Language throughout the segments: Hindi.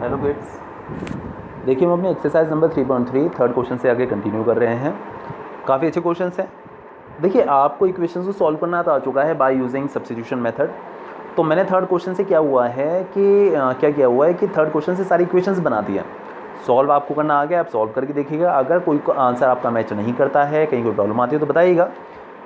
हेलो किड्स, देखिए हम अपने एक्सरसाइज नंबर 3.3 थर्ड क्वेश्चन से आगे कंटिन्यू कर रहे हैं। काफ़ी अच्छे क्वेश्चन हैं। देखिए आपको इक्वेशंस को सॉल्व करना तो आ चुका है बाय यूजिंग सब्स्टिट्यूशन मेथड। तो मैंने थर्ड क्वेश्चन से क्या हुआ है कि क्या किया हुआ है कि थर्ड क्वेश्चन से सारी इक्वेशंस बना दी हैं। सॉल्व आपको करना आ गया, आप सॉल्व करके देखिएगा। अगर कोई आंसर आपका मैच नहीं करता है, कहीं कोई प्रॉब्लम आती है तो बताइएगा,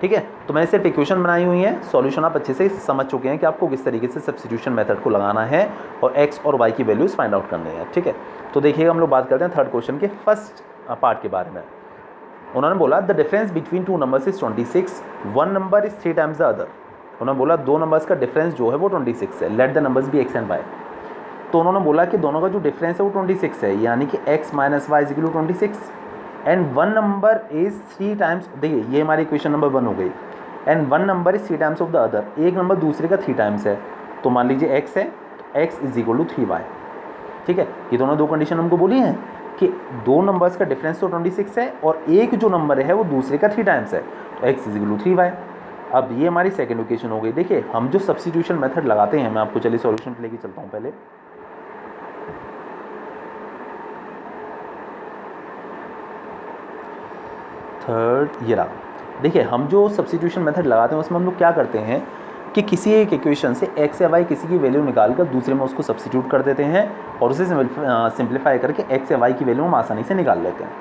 ठीक है। तो मैंने सिर्फ इक्वेशन बनाई हुई है, सॉल्यूशन आप अच्छे से समझ चुके हैं कि आपको किस तरीके से सब्स्टिट्यूशन मेथड को लगाना है और एक्स और वाई की वैल्यूज़ फाइंड आउट करनी है, ठीक है। तो देखिएगा हम लोग बात करते हैं थर्ड क्वेश्चन के फर्स्ट पार्ट के बारे में। उन्होंने बोला the difference between two numbers is 26, one number is 3 times the other. उन्होंने बोला दो नंबर्स का डिफरेंस जो है वो 26 है, let the numbers be X and Y. तो उन्होंने बोला कि दोनों का जो डिफरेंस है वो 26 है, यानी कि x minus Y is equal to 26 and one number is 3 times. देखिए ये हमारी इक्वेशन नंबर 1 हो गई। And one number is 3 times of the other, एक नंबर दूसरे का 3 टाइम्स है। तो मान लीजिए x है तो x is equal to 3y, ठीक है। ये दोनों दो कंडीशन हमको बोली हैं कि दो नंबर्स का डिफरेंस तो 26 है और एक जो नंबर है वो दूसरे का 3 टाइम्स है, तो x is equal to 3y। अब ये हमारी सेकेंड इक्वेशन हो गई। देखिए हम जो सब्स्टिट्यूशन मेथड लगाते हैं, मैं आपको चलिए सॉल्यूशन पे लेके चलता हूँ पहले। थर्ड ये रहा। देखिए हम जो सब्स्टिट्यूशन मेथड लगाते हैं उसमें हम लोग क्या करते हैं कि किसी एक इक्वेशन से x या y किसी की वैल्यू निकाल कर दूसरे में उसको सब्स्टिट्यूट कर देते हैं और उसे सिंप्लीफाई करके x या y की वैल्यू हम आसानी से निकाल लेते हैं।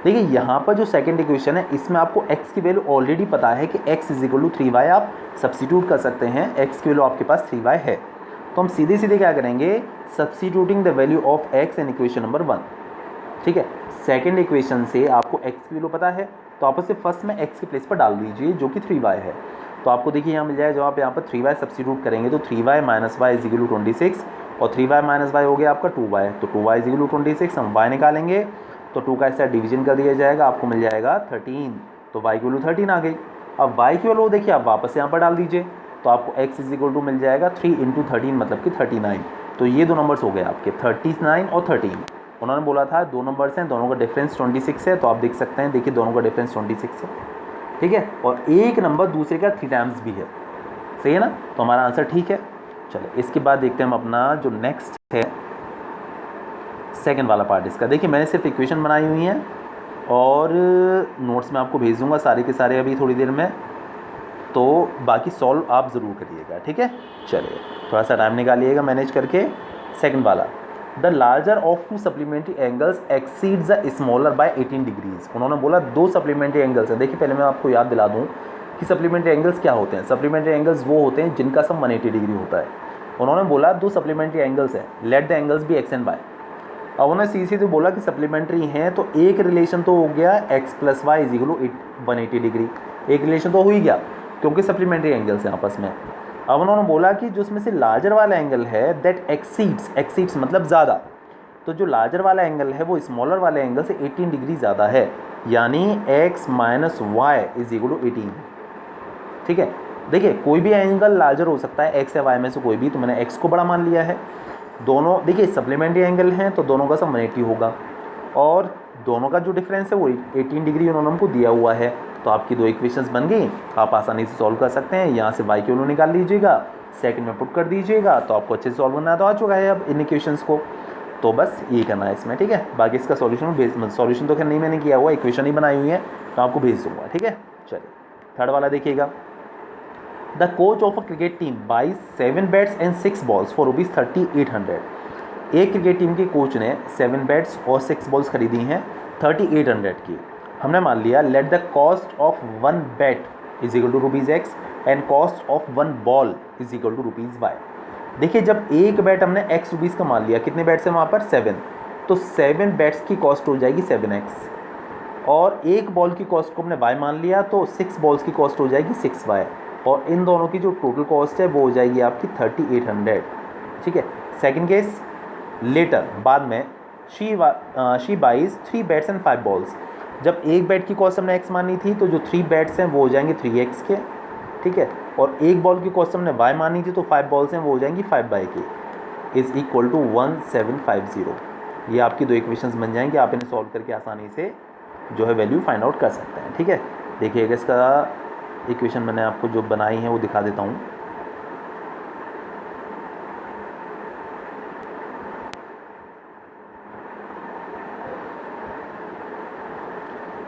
देखिए यहाँ पर जो सेकंड इक्वेशन है इसमें आपको x की वैल्यू ऑलरेडी पता है कि x is equal to 3y, आप सब्स्टिट्यूट कर सकते हैं। x की वैल्यू आपके पास 3y है, तो हम सीधे सीधे क्या करेंगे, substituting the value of x in equation number 1, ठीक है। सेकंड इक्वेशन से आपको x की वैल्यू पता है तो आप उसे फर्स्ट में x के प्लेस पर डाल दीजिए जो कि 3y है। तो आपको देखिए यहाँ मिल जाए, जब आप यहाँ पर 3y सब्स्टिट्यूट करेंगे तो 3y minus Y is equal to 26 और 3y माइनस वाई हो गया आपका 2y, तो 2y इज इक्वल टू 26। हम y निकालेंगे तो 2 का ऐसा डिवीजन कर दिया जाएगा, आपको मिल जाएगा 13, तो y की वैल्यू 13 आ गई। अब y की वैल्यू देखिए आप वापस यहाँ पर डाल दीजिए तो आपको x इज इक्वल टू मिल जाएगा 3 इंटू 13 मतलब कि 39। तो ये दो नंबर्स हो गए आपके 39 और 13। उन्होंने बोला था दो नंबर्स हैं, दोनों का डिफरेंस 26 है, तो आप देख सकते हैं, देखिए दोनों का डिफरेंस 26 है, ठीक है। और एक नंबर दूसरे का 3 टाइम्स भी है, सही है ना। तो हमारा आंसर ठीक है। चलो इसके बाद देखते हैं हम अपना जो नेक्स्ट है सेकंड वाला पार्ट इसका। देखिए मैंने सिर्फ इक्वेशन बनाई हुई है और नोट्स में आपको भेज दूंगा सारे के सारे अभी थोड़ी देर में, तो बाकी सॉल्व आप ज़रूर करिएगा, ठीक है। चलिए थोड़ा सा टाइम निकालिएगा मैनेज करके। सेकंड वाला, the larger of to supplementary angles exceeds the smaller by 18 degrees. उन्होंने बोला दो सप्लीमेंट्री एंगल्स हैं। देखिए पहले मैं आपको याद दिला दूं कि सप्लीमेंट्री एंगल्स क्या होते हैं। सप्लीमेंट्री एंगल्स वो होते हैं जिनका सम 180 डिग्री होता है। उन्होंने बोला दो सप्लीमेंट्री एंगल्स हैं, लेट द एंगल्स भी एक्स एंड वाई। अब उन्होंने सीधे तो बोला कि सप्लीमेंट्री हैं तो एक रिलेशन तो हो गया X plus Y is equal to 180 degree, एक रिलेशन तो हो ही गया क्योंकि सप्लीमेंट्री एंगल्स हैं आपस में। अब उन्होंने बोला कि जो उसमें से लार्जर वाला एंगल है दैट एक्सीड्स मतलब ज़्यादा, तो जो लार्जर वाला एंगल है वो स्मॉलर वाले एंगल से 18 डिग्री ज़्यादा है, यानी x minus Y is equal to 18, ठीक है। देखिए कोई भी एंगल लार्जर हो सकता है x या y में से कोई भी, तो मैंने x को बड़ा मान लिया है। दोनों देखिए सप्लीमेंट्री एंगल हैं तो दोनों का सम 180 होगा और दोनों का जो डिफरेंस है वो 18 डिग्री उन्होंने हमको दिया हुआ है। तो आपकी दो इक्वेशंस बन गई, आप आसानी से सॉल्व कर सकते हैं। यहाँ से y की वैल्यू निकाल लीजिएगा, सेकंड में पुट कर दीजिएगा, तो आपको अच्छे से सॉल्व करना तो आ चुका है अब इन इक्वेशंस को। तो बस ये करना है इसमें, ठीक है। बाकी इसका सॉल्यूशन तो खैर नहीं मैंने किया हुआ, इक्वेशन ही बनाई हुई है तो आपको भेज दूंगा, ठीक है। चलिए थर्ड वाला देखिएगा। The coach of a cricket team by 7 bats and 6 balls for rupees 3800। एक क्रिकेट टीम के कोच ने 7 बैट्स और 6 बॉल्स खरीदी हैं 3800 की। हमने मान लिया let the cost of 1 bat is equal to rupees X and cost of 1 ball is equal to rupees Y. देखिए जब एक बैट हमने एक्स रुपीज़ का मान लिया, कितने बैट्स हैं वहाँ पर 7, तो 7 बैट्स की कॉस्ट हो जाएगी 7x और एक बॉल की कॉस्ट को हमने वाई मान लिया तो 6 बॉल्स की कॉस्ट हो जाएगी 6y और इन दोनों की जो टोटल कॉस्ट है वो हो जाएगी आपकी 3800, ठीक है। सेकंड केस, लेटर बाद में she buys 3 bats and 5 balls. जब एक बैट की कॉस्ट हमने x मानी थी तो जो 3 बैट्स हैं वो हो जाएंगे 3x के, ठीक है। और एक बॉल की कॉस्ट हमने y मानी थी तो 5 बॉल्स हैं वो हो जाएंगी 5y की, इज इक्वल टू 1750। ये आपकी दो इक्वेशंस बन जाएंगी, आप इन्हें सॉल्व करके आसानी से जो है वैल्यू फाइंड आउट कर सकते हैं, ठीक है। देखिएगा इसका इक्वेशन मैंने आपको जो बनाई है वो दिखा देता हूँ।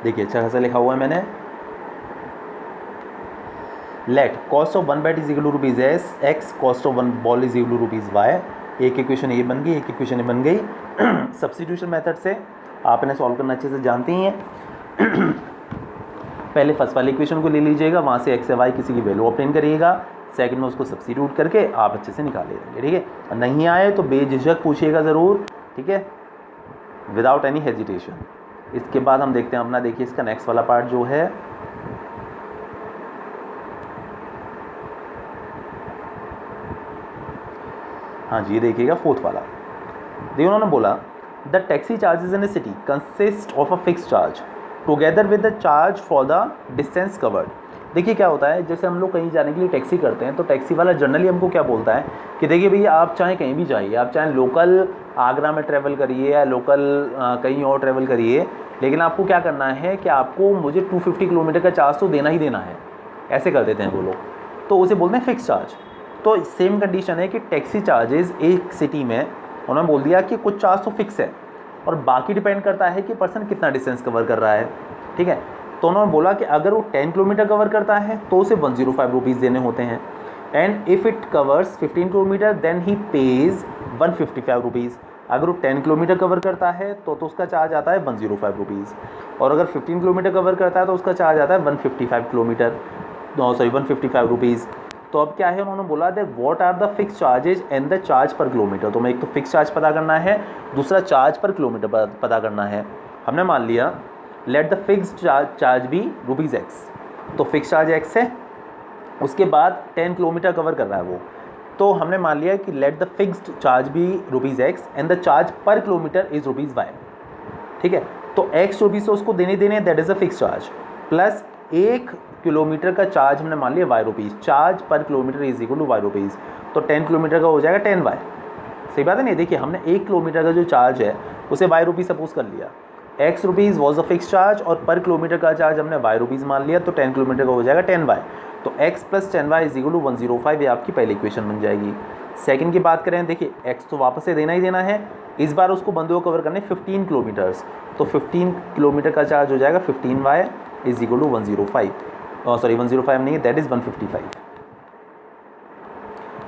देखिए अच्छा खासा लिखा हुआ है मैंने, let cost of 1 bat is equal to rupees X, cost of 1 ball is equal to rupees Y. एक इक्वेशन ये बन गई, एक इक्वेशन ये बन गई। सब्स्टिट्यूशन मेथड से आप इन्हें सॉल्व करना अच्छे से जानते ही हैं। पहले फर्स्ट वाली इक्वेशन को ले लीजिएगा, वहाँ से एक्स या वाई किसी की वैल्यू ऑब्टेन करिएगा, सेकंड में उसको सब्स्टिट्यूट करके आप अच्छे से निकाल लेंगे, ठीक है। नहीं आए तो बेझिझक पूछिएगा ज़रूर, ठीक है, विदाउट एनी हेजिटेशन। इसके बाद हम देखते हैं अपना, देखिए इसका नेक्स्ट वाला पार्ट जो है, हाँ जी ये देखिएगा फोर्थ वाला। देखिए उन्होंने बोला the taxi charges in A city consist of a fix charge together with the charge for the distance covered. देखिए क्या होता है, जैसे हम लोग कहीं जाने के लिए टैक्सी करते हैं तो टैक्सी वाला जनरली हमको क्या बोलता है कि देखिए भैया आप चाहे कहीं भी जाइए, आप चाहे लोकल आगरा में ट्रैवल करिए या लोकल कहीं और ट्रैवल करिए, लेकिन आपको क्या करना है कि आपको मुझे 250 किलोमीटर का चार्ज तो देना ही देना है, ऐसे कर देते हैं वो लोग, तो उसे बोलते हैं फिक्स चार्ज। तो सेम कंडीशन है कि टैक्सी चार्जेस एक सिटी में उन्होंने बोल दिया कि कुछ चार्ज तो फिक्स है और बाकी डिपेंड करता है कि पर्सन कितना डिस्टेंस कवर कर रहा है, ठीक है। तो उन्होंने बोला कि अगर वो 10 किलोमीटर कवर करता है तो उसे 105 रुपीज़ देने होते हैं, and if it covers 15 kilometre then he pays 155 rupees. अगर वो 10 किलोमीटर कवर करता है तो उसका चार्ज आता है 105 रुपीज़, और अगर 15 किलोमीटर कवर करता है तो उसका चार्ज आता है 155 रुपीज़। तो अब क्या है, उन्होंने बोला that what are the fix charges and the charge per kilometre. तो मैं एक तो फिक्स चार्ज पता करना है, दूसरा चार्ज पर किलोमीटर पता करना है। हमने मान लिया let the fix charge be rupees x, तो फिक्स चार्ज एक्स है, उसके बाद 10 किलोमीटर कवर कर रहा है वो, तो हमने मान लिया कि let the fixed charge be rupees X and the charge per kilometre is rupees Y, ठीक है। तो एक्स रुपीज़ से उसको देने that is a fix charge, plus 1 kilometre का चार्ज हमने मान लिया Y rupees, charge per kilometre is equal to Y rupees, तो 10 किलोमीटर का हो जाएगा 10 वाई। सही बात है नहीं, देखिए हमने 1 किलोमीटर का जो चार्ज है उसे वाई रुपीज़ सपोज कर लिया, x rupees was a fix charge और पर किलोमीटर का चार्ज हमने वाई रुपीज़ मान लिया, तो 10 किलोमीटर का हो जाएगा 10 वाई। तो X plus 10 Y is equal to 105, ये आपकी पहली इक्वेशन बन जाएगी। सेकंड की बात करें, देखिए एक्स तो वापस से देना ही देना है, इस बार उसको बंदे को कवर करने 15 किलोमीटर्स, तो 15 किलोमीटर का चार्ज हो जाएगा 15 Y is equal to 105, sorry 105 नहीं है, दैट इज़ 155।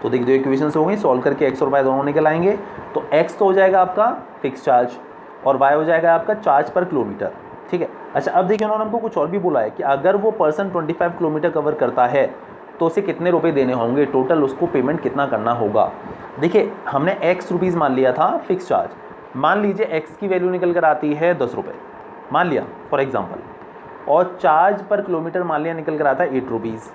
तो देखिए दो इक्वेशंस हो गई, सॉल्व करके एक्स और वाई दोनों निकल आएंगे। तो एक्स तो हो जाएगा आपका फिक्स चार्ज और वाई हो जाएगा आपका चार्ज पर किलोमीटर, ठीक है। अच्छा अब देखिए उन्होंने हमको कुछ और भी बोला है कि अगर वो पर्सन 25 किलोमीटर कवर करता है तो उसे कितने रुपए देने होंगे, टोटल उसको पेमेंट कितना करना होगा। देखिए हमने एक्स रुपीज़ मान लिया था फिक्स चार्ज, मान लीजिए एक्स की वैल्यू निकल कर आती है 10 रुपये मान लिया फॉर एग्जाम्पल, और चार्ज पर किलोमीटर मान लिया निकल कर आता है 8 रुपीज़,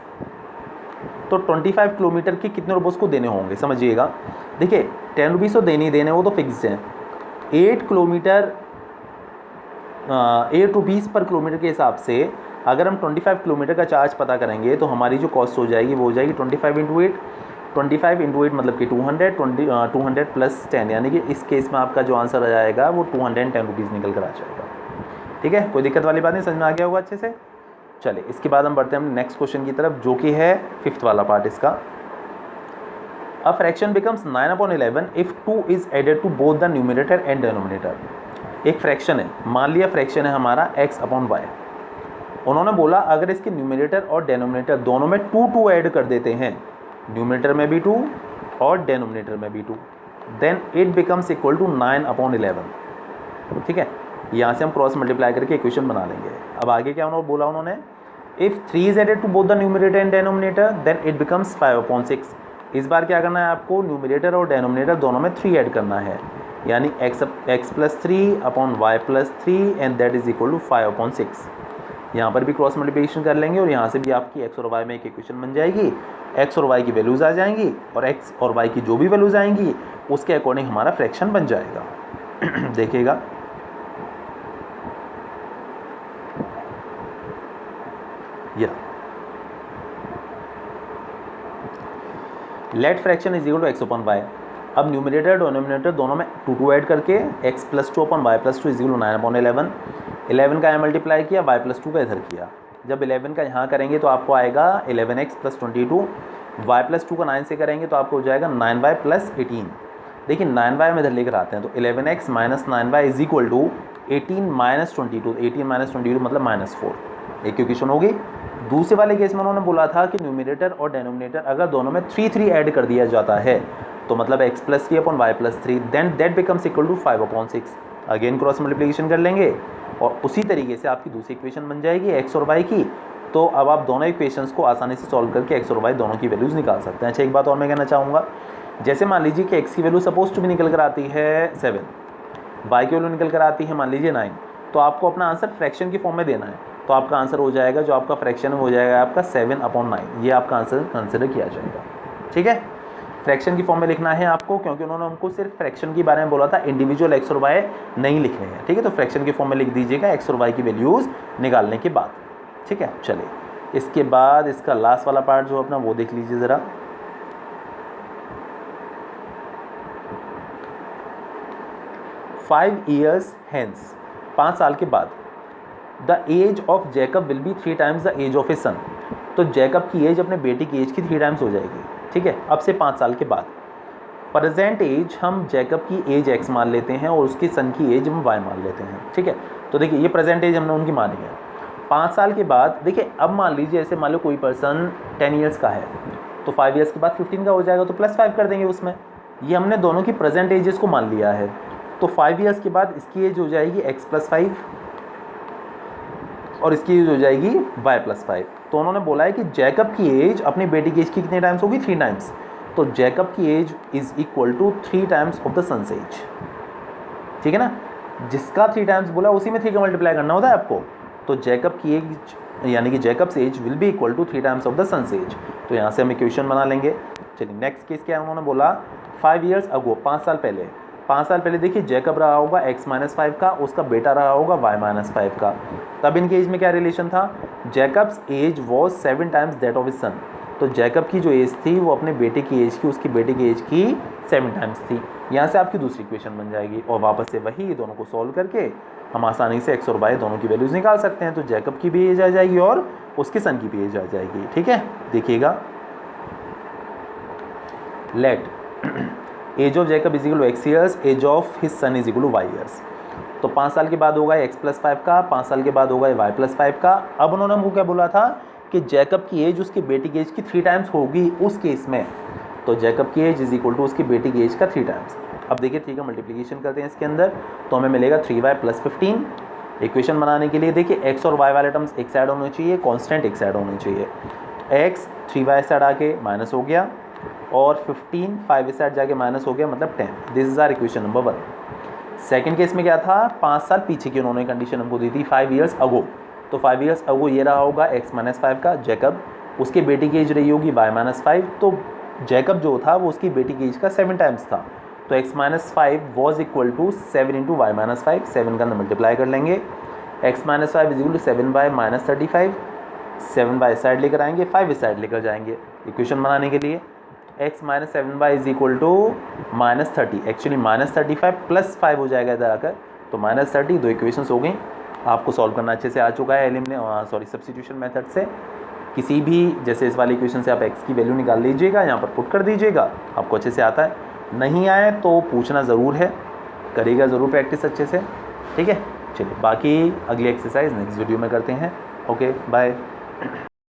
तो 25 किलोमीटर के कितने रुपये उसको देने होंगे समझिएगा। देखिए 10 रुपीज़ तो देने ही देने, वो तो फिक्स हैं। 8 किलोमीटर 8 रुपीज़ पर किलोमीटर के हिसाब से अगर हम 25 किलोमीटर का चार्ज पता करेंगे तो हमारी जो कॉस्ट हो जाएगी वो हो जाएगी 25 इंटू 8, 25 इंटू 8 मतलब कि 200 प्लस 10, यानी कि इस केस में आपका जो आंसर आ जाएगा वो 210 रुपीज़ निकल कर आ जाएगा, ठीक है। कोई दिक्कत वाली बात नहीं, समझ में आ गया होगा अच्छे से। चलिए इसके बाद हम बढ़ते हैं नेक्स्ट क्वेश्चन की तरफ, जो कि है 5th वाला पार्ट इसका। A fraction becomes 9/11 if 2 is added to both the numerator and denominator. एक फ्रैक्शन है, मान लिया फ्रैक्शन है हमारा x/y, उन्होंने बोला अगर इसके न्यूमरेटर और डिनोमिनेटर दोनों में 2 ऐड कर देते हैं, न्यूमरेटर में भी 2 और डिनोमिनेटर में भी 2, then it becomes equal to 9/11, ठीक है। यहाँ से हम क्रॉस मल्टीप्लाई करके इक्वेशन बना लेंगे। अब आगे क्या उन्होंने बोला, उन्होंने if 3 is added to both the numerator and denominator then it becomes 5/6। इस बार क्या करना है आपको, न्यूमरेटर और डिनोमिनेटर दोनों में 3 ऐड करना है, यानी x plus 3 upon y plus 3 and that is equal to 5/6। यहाँ पर भी क्रॉस मल्टीप्लिकेशन कर लेंगे और यहाँ से भी आपकी x और y में एक इक्वेशन बन जाएगी, x और y की वैल्यूज़ आ जाएंगी और x और y की जो भी वैल्यूज़ आएंगी उसके अकॉर्डिंग हमारा फ्रैक्शन बन जाएगा। देखिएगा या let fraction is equal to x/y। अब न्यूमरेटर डिनोमिनेटर दोनों में 2 ऐड करके x plus 2 upon y plus 2 is equal to 9/11। 11 का यहाँ मल्टीप्लाई किया, y प्लस 2 का इधर किया, जब 11 का यहाँ करेंगे तो आपको आएगा 11x प्लस 22, y प्लस 2 का 9 से करेंगे तो आपको हो जाएगा 9y प्लस 18। देखिए 9y में इधर लेकर आते हैं तो 11x minus 9y is equal to 18 minus 22, 18 minus 22 मतलब -4, एक इक्वेशन होगी। दूसरे वाले केस में उन्होंने बोला था कि न्यूमिनेटर और डेनोमिनेटर अगर दोनों में 3 ऐड कर दिया जाता है तो मतलब x + 3 upon y + 3 then that becomes equal to 5/6। Again cross multiplication कर लेंगे और उसी तरीके से आपकी दूसरी इक्वेशन बन जाएगी x और y की। तो अब आप दोनों इक्वेशंस को आसानी से सॉल्व करके x और y दोनों की वैल्यूज़ निकाल सकते हैं। अच्छा, एक बात और मैं कहना चाहूँगा, जैसे मान लीजिए कि x की वैल्यू सपोज टू भी निकल कर आती है 7, y की वैल्यू निकल कर आती है मान लीजिए 9, तो आपको अपना आंसर फ्रैक्शन की फॉर्म में देना है। तो आपका आंसर हो जाएगा, जो आपका फ्रैक्शन है वो हो जाएगा आपका 7/9, ये आपका आंसर कंसिडर किया जाएगा। ठीक है, फ्रैक्शन की फॉर्म में लिखना है आपको, क्योंकि उन्होंने हमको सिर्फ फ्रैक्शन के बारे में बोला था, इंडिविजुअल एक्स और वाई नहीं लिखने हैं। ठीक है, तो फ्रैक्शन की फॉर्म में लिख दीजिएगा एक्स और वाई की वैल्यूज़ निकालने के बाद। ठीक है, चलिए इसके बाद इसका लास्ट वाला पार्ट जो अपना वो देख लीजिए ज़रा। फाइव ईयर्स हेंस, 5 साल के बाद, the age of Jacob will be 3 times the age of a son. तो जैकब की एज अपने बेटे की एज की 3 टाइम्स हो जाएगी। ठीक है, अब से 5 साल के बाद। प्रेजेंट एज हम जैकब की एज x मान लेते हैं और उसके सन की एज हम y मान लेते हैं। ठीक है, तो देखिए ये प्रेजेंट एज हमने उनकी मानी है। 5 साल के बाद देखिए, अब मान लीजिए ऐसे मान लो कोई पर्सन 10 ईयर्स का है, तो 5 ईयर्स के बाद 15 का हो जाएगा, तो +5 कर देंगे उसमें। ये हमने दोनों की प्रेजेंट एजेस को मान लिया है। तो 5 ईयर्स के बाद इसकी एज हो जाएगी x + 5 और इसकी एज हो जाएगी y + 5। तो उन्होंने बोला है कि जैकब की एज अपनी बेटी की एज की कितने टाइम्स होगी? 3 टाइम्स। तो जैकब की age is equal to 3 times of the son's age. ठीक है ना, जिसका 3 टाइम्स बोला उसी में 3 का मल्टीप्लाई करना होता है आपको। तो जैकब की एज यानी कि Jacob's age will be equal to 3 times of the son's age. तो यहाँ से हम इक्वेशन बना लेंगे। चलिए नेक्स्ट केस क्या है, उन्होंने बोला 5 ईयर्स अगो, 5 साल पहले। 5 साल पहले देखिए जैकब रहा होगा x - 5 का, उसका बेटा रहा होगा y - 5 का। तब इनके एज में क्या रिलेशन था? Jacob's age was 7 times that of his son. तो जैकब की जो एज थी वो अपने बेटे की एज की, उसकी बेटे की एज की 7 टाइम्स थी। यहाँ से आपकी दूसरी इक्वेशन बन जाएगी और वापस से वही दोनों को सॉल्व करके हम आसानी से x और y दोनों की वैल्यूज़ निकाल सकते हैं। तो जैकब की भी एज आ जाएगी और उसके सन की भी एज आ जाएगी। ठीक है, देखिएगा, let age of Jacob is equal to x years, age of his son is equal to y years. तो 5 साल के बाद होगा x + 5 का, 5 साल के बाद होगा y + 5 का। अब उन्होंने हमको क्या बोला था कि जैकब की एज उसकी बेटी की एज की 3 टाइम्स होगी उस केस में। तो जैकब की एज इज इक्वल टू उसकी बेटी की एज का 3 टाइम्स। अब देखिए 3 का मल्टीप्लिकेशन करते हैं इसके अंदर, तो हमें मिलेगा 3y + 15। इक्वेशन बनाने के लिए देखिए x और y वाले टर्म्स एक साइड होने चाहिए, कॉन्स्टेंट एक साइड होने चाहिए। x 3y साइड आके माइनस हो गया और 15 5 साइड जाके माइनस हो गया, मतलब 10। This is our equation number 1। Second case में क्या था, 5 साल पीछे की उन्होंने कंडीशन हमको दी थी, 5 ईयर्स अगो। तो 5 ईयर्स अगो ये रहा होगा x - 5 का जैकब, उसके बेटी की एज रही होगी y - 5। तो जैकब जो था वो उसकी बेटी की एज का 7 टाइम्स था। तो x - 5 was equal to 7 × y - 5, 7 का अंदर मल्टीप्लाई कर लेंगे। x - 5 is equal to 7y - 35, 7y side लेकर आएंगे, 5 इस साइड लेकर जाएंगे इक्वेशन बनाने के लिए। x - 7y is equal to -30, actually -35 + 5 हो जाएगा इधर आकर, तो -30। दो इक्वेशंस हो गई, आपको सॉल्व करना अच्छे से आ चुका है सब्स्टिट्यूशन मेथड से। किसी भी जैसे इस वाली इक्वेशन से आप x की वैल्यू निकाल लीजिएगा, यहाँ पर पुट कर दीजिएगा, आपको अच्छे से आता है। नहीं आए तो पूछना ज़रूर है, करिएगा ज़रूर प्रैक्टिस अच्छे से। ठीक है, चलिए बाकी अगली एक्सरसाइज नेक्स्ट वीडियो में करते हैं। Okay, bye.